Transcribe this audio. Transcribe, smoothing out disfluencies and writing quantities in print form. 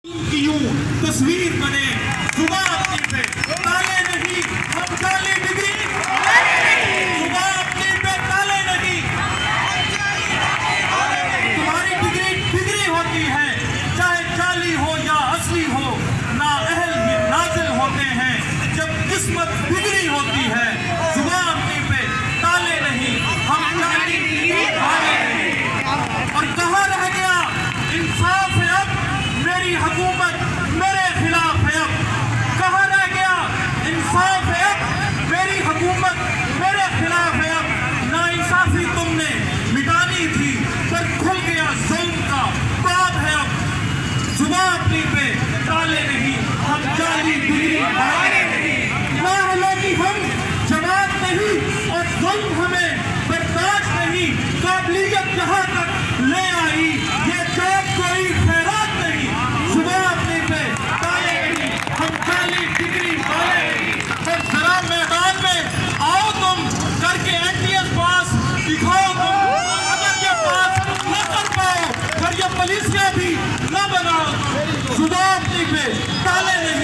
کی یوں تصویر بنے زباں اپنی پہ تالے نہیں ہم جعلی ڈگری زباں اپنی پہ تالے نہیں تمہاری ڈگری ہوتی ہے چاہے جعلی ہو یا اصلی ہو نااہل ہی نازل ہوتے ہیں جب قسمت بگڑی ہوتی ہے زباں اپنی پہ تالے نہیں ہم جعلی ڈگری تالے نہیں اور کہاں رہ گیا انصاف ہے اب میری حکومت میرے خلاف ہے اب کہاں رہ گیا انصاف ہے اب میری حکومت میرے خلاف ہے اب ناانصافی تم نے مٹانی تھی پر کھل گیا ظلم کا باب ہے اب زباں اپنی پہ تالے نہیں ہم جعلی ڈگری تالے نہیں لاہلوں ہم جماعت نہیں اور ظلم ہمیں برداشت نہیں قابلیت جہاں تک لے آئی یہ جاب کوئی خیرات نہیں زباں اپنی پہ تالے نہیں ہم جعلی ڈگری والے نہیں اور ذرا میدان میں آؤ تم کر کے NTS پاس دکھاؤ تم اگر یہ پاس نہ کر پاؤ اور یہ پولیسیاں بھی نہ بناؤ زباں اپنی پہ تالے نہیں